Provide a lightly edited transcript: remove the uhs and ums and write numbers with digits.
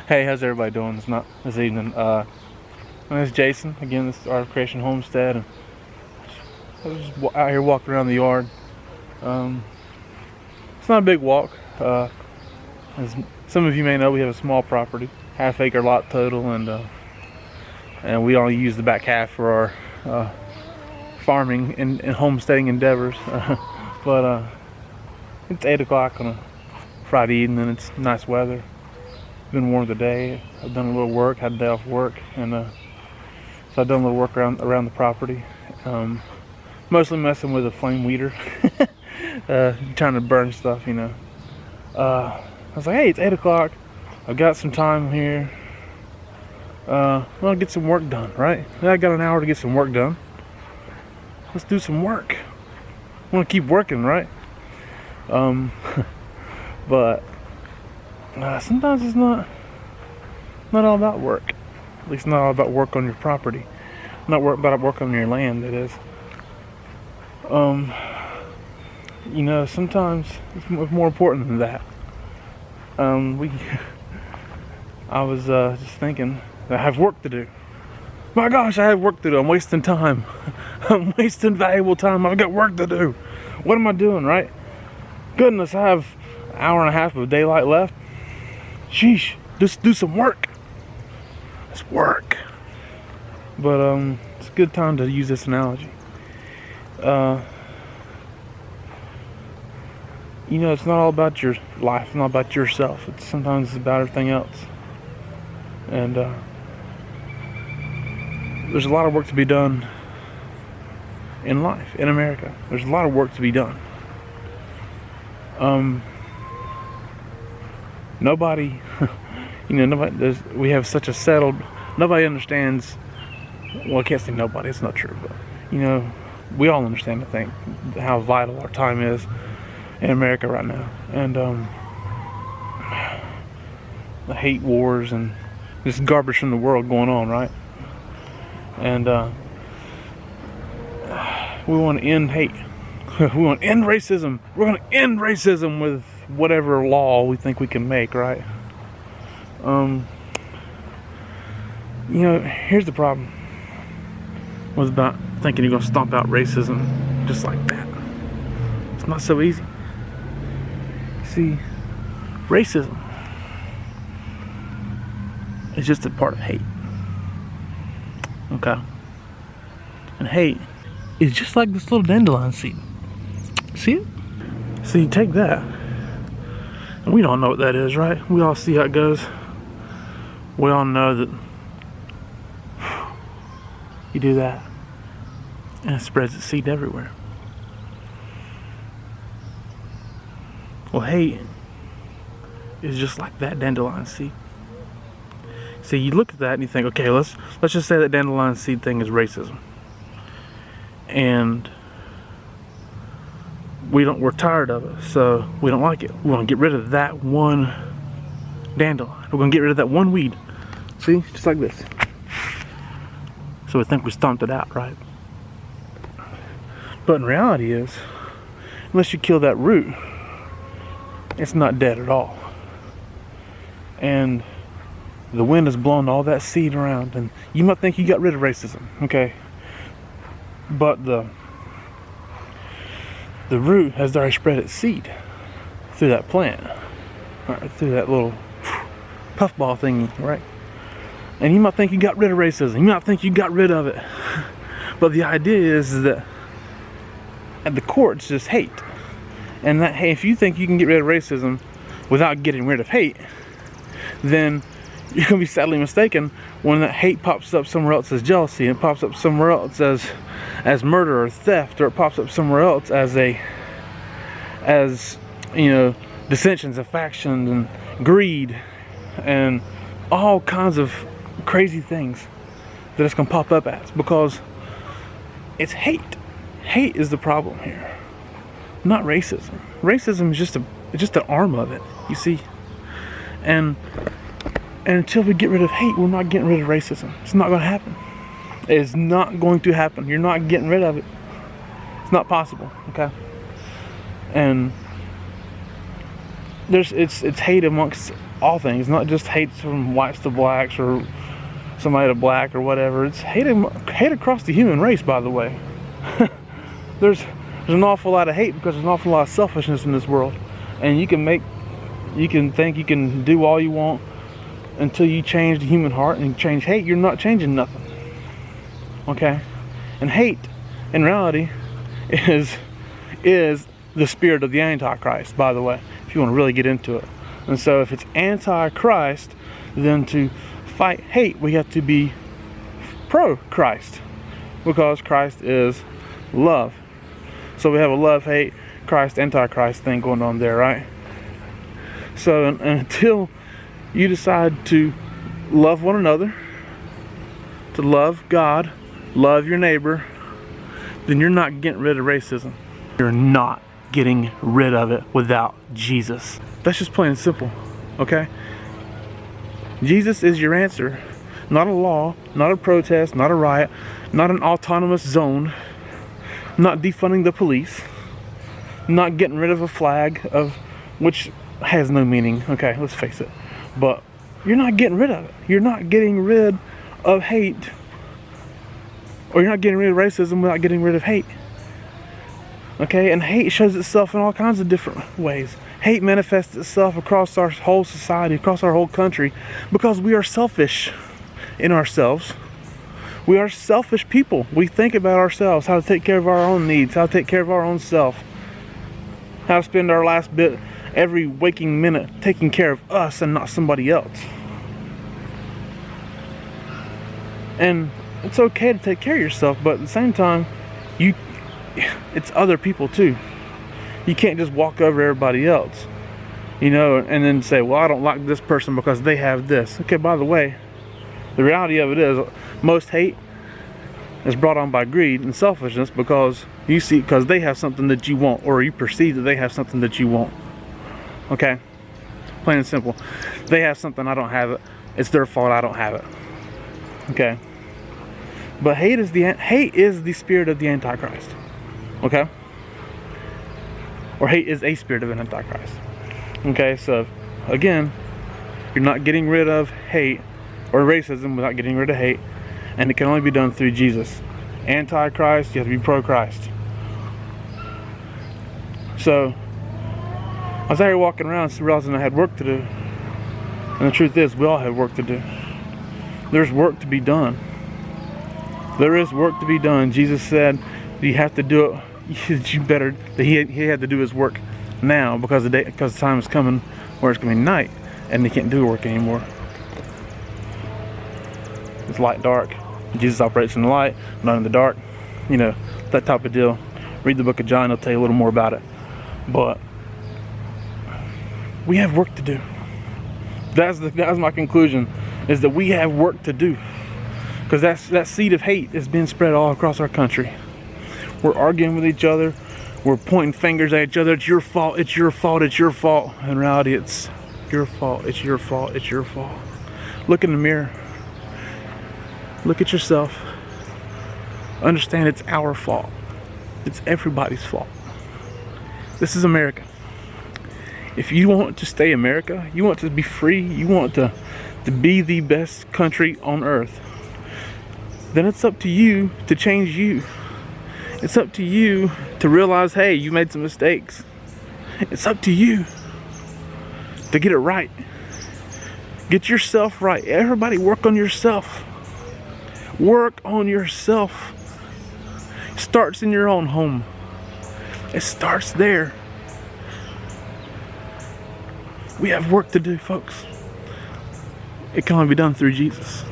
Hey, how's everybody doing this evening? My name is Jason. Again, this is our creation homestead, and I was just out here walking around the yard. It's not a big walk. As some of you may know, we have a small property, half-acre lot total, and we only use the back half for our farming and homesteading endeavors. But it's 8 o'clock on a Friday evening. It's nice weather. Been warm today. I've done a little work, had a day off work, and so I've done a little work around the property. Mostly messing with a flame weeder, trying to burn stuff, you know. I was like, hey, it's 8 o'clock. I've got some time here. I want to get some work done, right? I got an hour to get some work done. Let's do some work. I want to keep working, right? But sometimes it's not all about work. At least not all about work on your property. Not about work on your land, that is. You know, sometimes it's more important than that. I was just thinking that I have work to do. My gosh, I have work to do. I'm wasting time. I'm wasting valuable time. I've got work to do. What am I doing, right? Goodness, I have an hour and a half of daylight left. Sheesh, just do some work. It's work. But it's a good time to use this analogy. You know, it's not all about your life, it's not about yourself. Sometimes it's about everything else. And there's a lot of work to be done in life, in America. There's a lot of work to be done. Nobody, you know, we have such a settled, nobody understands, well, I can't say nobody, it's not true, but, you know, we all understand, I think, how vital our time is in America right now. And the hate wars and this garbage from the world going on, right? And we want to end hate. We want to end racism. We're going to end racism with whatever law we think we can make, right? You know, here's the problem with about thinking you're going to stomp out racism just like that. It's not so easy. See, racism is just a part of hate. Okay? And hate is just like this little dandelion seed. See it? So you take that, and we don't know what that is, right? We all see how it goes. We all know that you do that, and it spreads its seed everywhere. Well, hate is just like that dandelion seed. See, you look at that and you think, okay, let's just say that dandelion seed thing is racism, and we're tired of it, so we don't like it. We want to get rid of that one dandelion. We're going to get rid of that one weed. See, just like this. So we think we stomped it out, right? But in reality is, unless you kill that root, it's not dead at all. And the wind has blown all that seed around, and you might think you got rid of racism, okay? But the root has already spread its seed through that plant, right, through that little puffball thingy, right? And you might think you got rid of racism. You might think you got rid of it. But the idea is that at the core, it's just hate. And that, hey, if you think you can get rid of racism without getting rid of hate, then you're going to be sadly mistaken when that hate pops up somewhere else as jealousy, and it pops up somewhere else as murder or theft, or it pops up somewhere else as you know, dissensions and factions and greed and all kinds of crazy things that it's going to pop up as, because it's hate. Hate is the problem here, not racism. Racism is just an arm of it, you see. And until we get rid of hate, we're not getting rid of racism. It's not going to happen. It's not going to happen. You're not getting rid of it. It's not possible, okay? And it's hate amongst all things, not just hate from whites to blacks or somebody to black or whatever. It's hate across the human race, by the way. There's an awful lot of hate because there's an awful lot of selfishness in this world, and you can think you can do all you want until you change the human heart and change hate. You're not changing nothing. Okay? And hate, in reality, is the spirit of the Antichrist, by the way, if you want to really get into it. And so if it's anti-Christ, then to fight hate, we have to be pro-Christ, because Christ is love. So we have a love-hate, Christ, anti-Christ thing going on there, right? So until you decide to love one another, to love God, love your neighbor, then you're not getting rid of racism. You're not getting rid of it without Jesus. That's just plain and simple, okay? Jesus is your answer. Not a law, not a protest, not a riot, not an autonomous zone, not defunding the police, not getting rid of a flag, of which has no meaning, okay, let's face it. But you're not getting rid of it. You're not getting rid of hate, or you're not getting rid of racism without getting rid of hate. Okay, and hate shows itself in all kinds of different ways. Hate manifests itself across our whole society, across our whole country, because we are selfish in ourselves. We are selfish people. We think about ourselves, how to take care of our own needs, how to take care of our own self, how to spend our last bit, every waking minute, taking care of us and not somebody else. And it's okay to take care of yourself, but at the same time, it's other people too. You can't just walk over everybody else, you know, and then say, well, I don't like this person because they have this. Okay, by the way, the reality of it is most hate is brought on by greed and selfishness, because they have something that you want, or you perceive that they have something that you want. Okay, plain and simple. They have something, I don't have it. It's their fault I don't have it. Okay, but hate is the spirit of the Antichrist. Okay, or hate is a spirit of an Antichrist. Okay, so again, you're not getting rid of hate or racism without getting rid of hate, and it can only be done through Jesus. Antichrist, you have to be pro-Christ. So I was out here walking around realizing I had work to do, and the truth is, we all have work to do. There's work to be done. There is work to be done. Jesus said you have to do it. He had to do his work now, because the time is coming where it's going to be night and they can't do work anymore. It's light, dark. Jesus operates in the light, not in the dark. You know, that type of deal. Read the book of John, it'll tell you a little more about it. But we have work to do. That's my conclusion, is that we have work to do. Because that seed of hate is being spread all across our country. We're arguing with each other. We're pointing fingers at each other. It's your fault, it's your fault, it's your fault. In reality, it's your fault, it's your fault, it's your fault. Look in the mirror. Look at yourself. Understand it's our fault. It's everybody's fault. This is America. If you want to stay America, you want to be free, you want to be the best country on earth, then it's up to you to change you. It's up to you to realize, hey, you made some mistakes. It's up to you to get it right. Get yourself right. Everybody work on yourself. Work on yourself. It starts in your own home. It starts there. We have work to do, folks. It can only be done through Jesus.